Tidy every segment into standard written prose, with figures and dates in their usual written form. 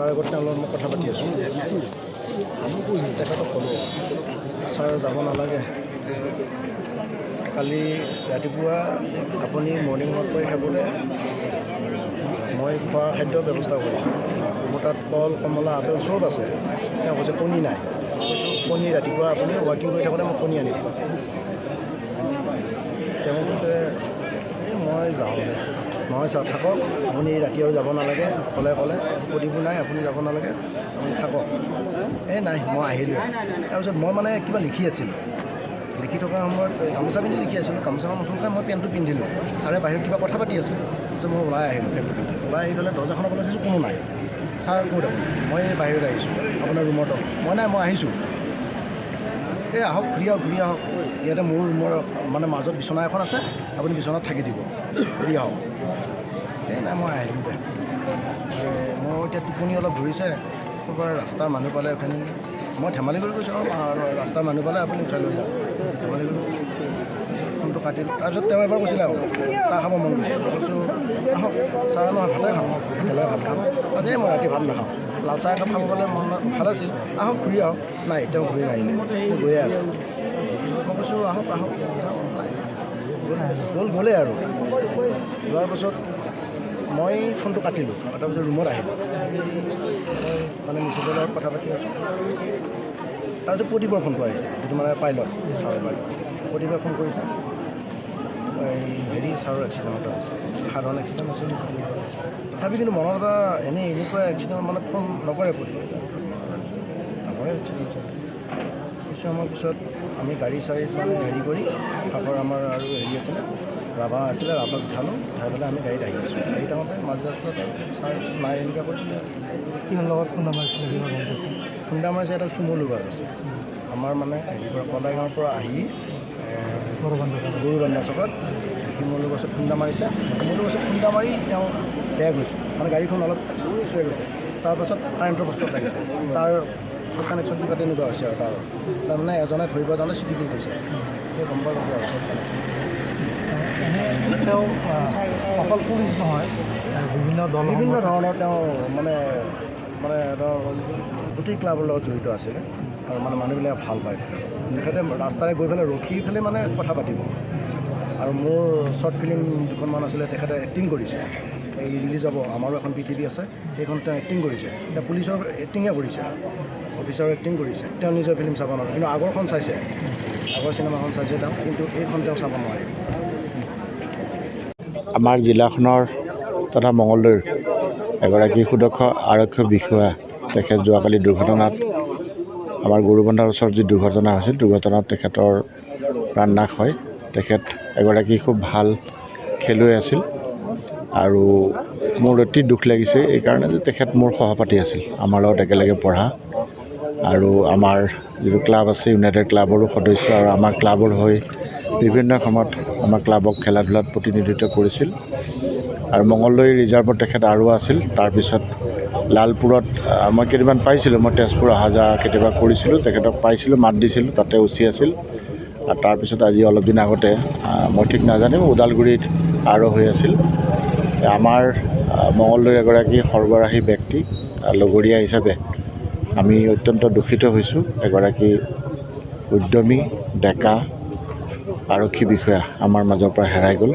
তাৰ আগত তেওঁলোকৰ মই কথা পাতি আছোঁ তেখেতক ক'লোঁ ছাৰ যাব নালাগে কালি ৰাতিপুৱা আপুনি মৰ্ণিং ৱাক কৰি খাবলৈ মই খোৱা খাদ্যৰ ব্যৱস্থা কৰিম মোৰ তাত কল কমলা আপেল চব আছে তেওঁ কৈছে কণী নাই কণী ৰাতিপুৱা আপুনি ৱাকিং কৰি থাকোঁতে মই কণী আনি দিম তেওঁ কৈছে মই যাওঁ নহয় ছাৰ থাকক আপুনি ৰাতি আৰু যাব নালাগে ক'লে প্ৰতিবোৰ নাই আপুনি যাব নালাগে আপুনি থাকক নাই মই আহিলোঁ তাৰপিছত মই মানে কিবা লিখি আছিলোঁ লিখি থকাৰ সময়ত গামোচা পিন্ধি লিখি আছিলোঁ গামোচাখন নথকাকৈ মই পেণ্টটো পিন্ধিলোঁ ছাৰে বাহিৰত কিবা কথা পাতি আছিল তাৰপিছত মই ওলাই আহিলোঁ পেণ্টটো পিন্ধি ওলাই আহি পেলাই দৰ্জাখনৰ ফালে চাইছোঁ কোনো নাই ছাৰ ক'ত আপুনি মই বাহিৰত আহিছোঁ আপোনাৰ ৰুমত মই আহিছোঁ আহক ঘূৰি আহক ইয়াতে মোৰ ৰুমৰ মানে মাজত বিচনা এখন আছে আপুনি বিচনাত থাকি দিব ঘূৰি আহক নাই মই আহিলোঁ দে মই এতিয়া টোপনি অলপ ধৰিছে ক'ৰবাৰ ৰাস্তাৰ মানুহ পালে এখনি মই ধেমালি কৰি কৈছোঁ ৰাস্তাৰ মানুহ পালে আপুনি উঠাই লৈ যাওক ধেমালি কৰি ফোনটো কাটিলোঁ তাৰপিছত তেওঁ এবাৰ কৈছিলে আৰু চাহ খাব মন গৈছে কৈছোঁ আহক চাহ নহয় ভাতে খাওঁ একেলগে ভাত খাওঁ আজি মই ৰাতি ভাত নাখাওঁ লাল চাহ একাপ খাব গ'লে মন ভাল আছিল আহক ঘূৰি আহক নাই তেওঁ ঘূৰি নাহিলে মই গৈয়ে আছে মই কৈছোঁ আহক গ'লে আৰু যোৱাৰ পাছত মই ফোনটো কাটিলোঁ তাৰপিছত ৰুমত আহিলোঁ মানে মিছেছৰ লগত কথা পাতি আছোঁ তাৰপিছত প্ৰদীপৰ ফোনটো আহিছে যিটো মানে পাইলট ছাৰৰ পাইলট প্ৰদীপে ফোন কৰিছে ছাৰৰ এক্সিডেণ্ট হৈছে সাধাৰণ এক্সিডেণ্ট হৈছে তথাপি কিন্তু মনত এটা এনেকুৱা এক্সিডেণ্ট মানে ফোন নকৰে প্ৰদীপে নকৰে এক্সিডেণ্ট কিছু সময়ৰ পিছত আমি গাড়ী চাড়ী মানে কৰি কাষৰ আমাৰ আৰু আছিলে ৰাভা আছিলে ৰাভাক উঠালোঁ উঠাই পেলাই আমি গাড়ীত আহি আছোঁ গাড়ীত আহোঁতে মাজ ৰাস্তাত ছাৰ নাই এনেকুৱা কৰিছিলে কিহৰ লগত খুন্দা মাৰিছিলে খুন্দা মাৰিছে এটা চুমু লগা আছে আমাৰ মানে পৰা কলাইগাঁৱৰ পৰা আহি গৰুবান্ধা চকত শিমলু গছত খুন্দা মাৰিছে শিমলু গছত খুন্দা মাৰি তেওঁ বেয়া গৈছে মানে গাড়ীখন অলপ পিছুৱাই গৈছে তাৰপাছত কাৰেণ্টৰ বস্তুত লাগিছে তাৰ কানেকশ্যন কিবা তেনেকুৱা হৈছে আৰু তাৰমানে এজনে ধৰিব যাওঁতে চিটি দি গৈছে সেই গম পোৱা গৈছে আৰু তেওঁ অকল পুলিচ নহয় বিভিন্ন ধৰণৰ তেওঁ মানে গোটেই ক্লাবৰ লগত জড়িত আছিলে আৰু মানে মানুহবিলাকে ভাল পায় তেখেতে ৰাস্তাৰে গৈ পেলাই ৰখি পেলাই মানে কথা পাতিব আৰু মোৰ শ্বৰ্ট ফিল্ম দুখনমান আছিলে তেখেতে এক্টিং কৰিছে এই ৰিলিজ হ'ব আমাৰো এখন পৃথিৱী আছে সেইখন তেওঁ এক্টিং কৰিছে এতিয়া পুলিচৰ এক্টিঙে কৰিছে অফিচাৰৰ এক্টিং কৰিছে তেওঁ নিজৰ ফিল্ম চাব নোৱাৰে কিন্তু আগৰখন চাইছে আগৰ চিনেমাখন চাইছে তেওঁ কিন্তু এইখন তেওঁ চাব নোৱাৰে আমাৰ জিলাখনৰ তথা মঙলদৈৰ এগৰাকী সুদক্ষ আৰক্ষী বিষয়া তেখেত যোৱাকালি দুৰ্ঘটনাত আমাৰ গৰুবন্ধাৰ ওচৰত যি দুৰ্ঘটনা হৈছিল দুৰ্ঘটনাত তেখেতৰ প্ৰাণনাশ হয় তেখেত এগৰাকী খুব ভাল খেলুৱৈ আছিল আৰু মোৰ অতি দুখ লাগিছে এইকাৰণে যে তেখেত মোৰ সহপাঠী আছিল আমাৰ লগত একেলগে পঢ়া আৰু আমাৰ যিটো ক্লাব আছে ইউনাইটেড ক্লাবৰো সদস্য আৰু আমাৰ ক্লাবৰ হৈ বিভিন্ন সময়ত আমাৰ ক্লাবক খেলা ধূলাত প্ৰতিনিধিত্ব কৰিছিল আৰু মঙলদৈ ৰিজাৰ্ভত তেখেত আৰু আছিল তাৰপিছত লালপুৰত মই কেইদিনমান পাইছিলোঁ মই তেজপুৰ অহা যোৱা কেতিয়াবা কৰিছিলোঁ তেখেতক পাইছিলোঁ মাত দিছিলোঁ তাতে উচি আছিল আৰু তাৰপিছত আজি অলপ দিন আগতে মই ঠিক নাজানিম ওদালগুৰিত আৰু হৈ আছিল আমাৰ মঙলদৈৰ এগৰাকী সৰ্বৰাহী ব্যক্তি লগৰীয়া হিচাপে আমি অত্যন্ত দুখিত হৈছোঁ এগৰাকী উদ্যমী ডেকা আৰক্ষী বিষয়া আমাৰ মাজৰ পৰা হেৰাই গ'ল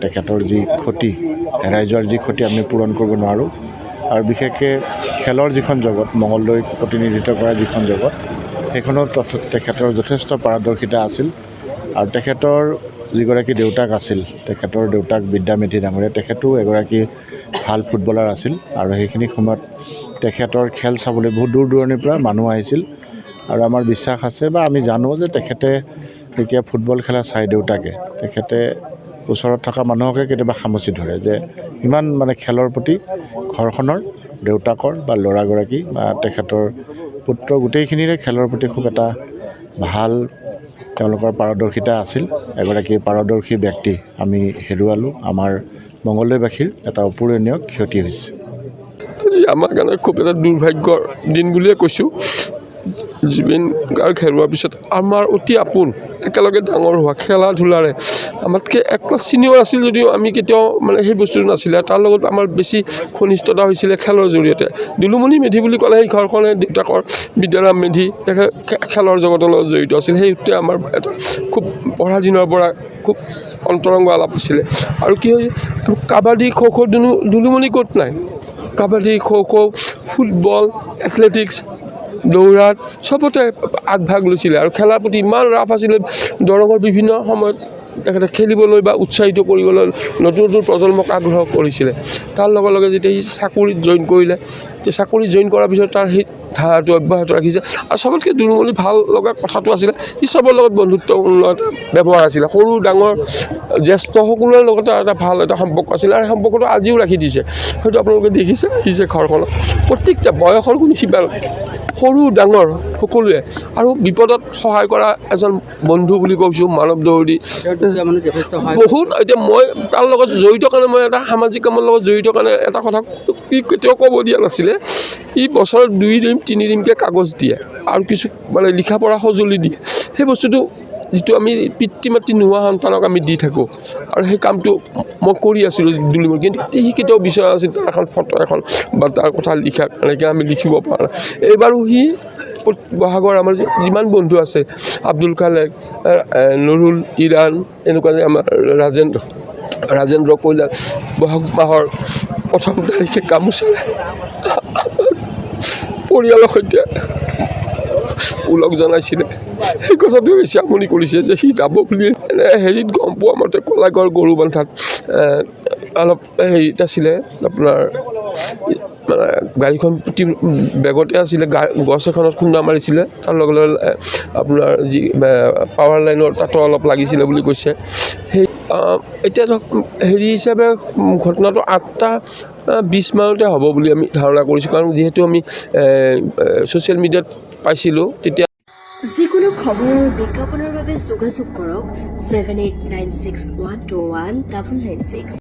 তেখেতৰ যি ক্ষতি হেৰাই যোৱাৰ যি ক্ষতি আমি পূৰণ কৰিব নোৱাৰোঁ আৰু বিশেষকৈ খেলৰ যিখন জগত মঙলদৈক প্ৰতিনিধিত্ব কৰা যিখন জগত সেইখনত তেখেতৰ যথেষ্ট পাৰদৰ্শিতা আছিল আৰু তেখেতৰ যিগৰাকী দেউতাক আছিল তেখেতৰ দেউতাক বিদ্যামেধি ডাঙৰীয়া তেখেতো এগৰাকী ভাল ফুটবলাৰ আছিল আৰু সেইখিনি সময়ত তেখেতৰ খেল চাবলৈ বহুত দূৰ দূৰণিৰ পৰা মানুহ আহিছিল আৰু আমাৰ বিশ্বাস আছে বা আমি জানো যে তেখেতে যেতিয়া ফুটবল খেলা চাই দেউতাকে তেখেতে ওচৰত থকা মানুহকে কেতিয়াবা খামুচি ধৰে যে ইমান মানে খেলৰ প্ৰতি ঘৰখনৰ দেউতাকৰ বা ল'ৰাগৰাকী বা তেখেতৰ পুত্ৰ গোটেইখিনিৰে খেলৰ প্ৰতি খুব এটা ভাল তেওঁলোকৰ পাৰদৰ্শিতা আছিল এগৰাকী পাৰদৰ্শী ব্যক্তি আমি হেৰুৱালোঁ আমাৰ মঙলদৈবাসীৰ এটা অপূৰণীয় ক্ষতি হৈছে আজি আমাৰ কাৰণে খুব এটা দুৰ্ভাগ্যৰ দিন বুলিয়ে কৈছোঁ জুবিন গাৰ্গ হেৰুৱাৰ পিছত আমাৰ অতি আপোন একেলগে ডাঙৰ হোৱা খেলা ধূলাৰে আমাতকৈ এক ক্লাছ ছিনিয়ৰ আছিল যদিও আমি কেতিয়াও মানে সেই বস্তুটো নাছিলে তাৰ লগত আমাৰ বেছি ঘনিষ্ঠতা হৈছিলে খেলৰ জৰিয়তে দুলুমণি মেধি বুলি ক'লে সেই ঘৰখনে দেউতাকৰ বিদ্যাৰাম মেধি তেখেত খেলৰ জগতৰ লগত জড়িত আছিল সেই সূত্ৰে আমাৰ এটা খুব পঢ়া দিনৰ পৰা খুব অন্তৰংগ আলাপ আছিলে আৰু কি হৈছে কাবাডী খ' খ' দুলুমণি ক'ত নাই কাবাডী খ' খ' ফুটবল এথলেটিক্স দৌৰাত চবতে আগভাগ লৈছিলে আৰু খেলাৰ প্ৰতি ইমান ৰাপ আছিলে দৰঙৰ বিভিন্ন সময়ত তেখেতে খেলিবলৈ বা উৎসাহিত কৰিবলৈ নতুন নতুন প্ৰজন্মক আগ্ৰহ কৰিছিলে তাৰ লগে লগে যেতিয়া সি চাকৰিত জইন কৰিলে তেতিয়া চাকৰিত জইন কৰাৰ পিছত তাৰ সেই ধাৰাটো অব্যাহত ৰাখিছে আৰু চবতকৈ দুলুমণি ভাল লগা কথাটো আছিলে সি চবৰ লগত বন্ধুত্বপূৰ্ণ এটা ব্যৱহাৰ আছিলে সৰু ডাঙৰ জ্যেষ্ঠ সকলোৰে লগত এটা ভাল এটা সম্পৰ্ক আছিলে আৰু সেই সম্পৰ্কটো আজিও ৰাখি দিছে হয়তো আপোনালোকে দেখিছে আহিছে ঘৰখনত প্ৰত্যেকটা বয়সৰ কোনো সীমা নাই সৰু ডাঙৰ সকলোৱে আৰু বিপদত সহায় কৰা এজন বন্ধু বুলি কৈছোঁ মানৱ দৌৰী বহুত এতিয়া মই তাৰ লগত জড়িত কাৰণে মই এটা সামাজিক কামৰ লগত জড়িত কাৰণে এটা কথা ই কেতিয়াও ক'ব দিয়া নাছিলে ই বছৰত 2 দিন 3 দিনকৈ কাগজ দিয়ে আৰু কিছু মানে লিখা পঢ়া সঁজুলি দিয়ে সেই বস্তুটো যিটো আমি পিতৃ মাতৃ নোহোৱা সন্তানক আমি দি থাকোঁ আৰু সেই কামটো মই কৰি আছিলোঁ দুলুমণি কিন্তু সি কেতিয়াও বিচৰা নাছিল তাৰ এখন ফটো এখন বা তাৰ কথা লিখা এনেকৈ আমি লিখিব পৰা এইবাৰো সি বহাগৰ আমাৰ যিমান বন্ধু আছে আব্দুল খালেক নুৰুল ইৰাণ এনেকুৱা যে আমাৰ ৰাজেন্দ্ৰ কৈলাশ বহাগ মাহৰ 1ম তাৰিখে গামোচাৰে পৰিয়ালৰ সৈতে ওলগ জনাইছিলে সেই কথাটো বেছি আমনি কৰিছে যে সি যাব বুলি হেৰিত গম পোৱা মতে কলাগড় গৰুবান্ধাত অলপ হেৰিত আছিলে আপোনাৰ মানে গাড়ীখন পুতি বেগতে আছিলে গছ এখনত খুন্দা মাৰিছিলে তাৰ লগে লগে আপোনাৰ যি পাৱাৰ লাইনৰ তাতো অলপ লাগিছিলে বুলি কৈছে সেই এতিয়া ধৰক হেৰি হিচাপে ঘটনাটো 8:20 মানতে হ'ব বুলি আমি ধাৰণা কৰিছোঁ কাৰণ যিহেতু আমি ছ'চিয়েল মিডিয়াত পাইছিলোঁ তেতিয়া যিকোনো খবৰ বিজ্ঞাপনৰ বাবে যোগাযোগ কৰক 7896121996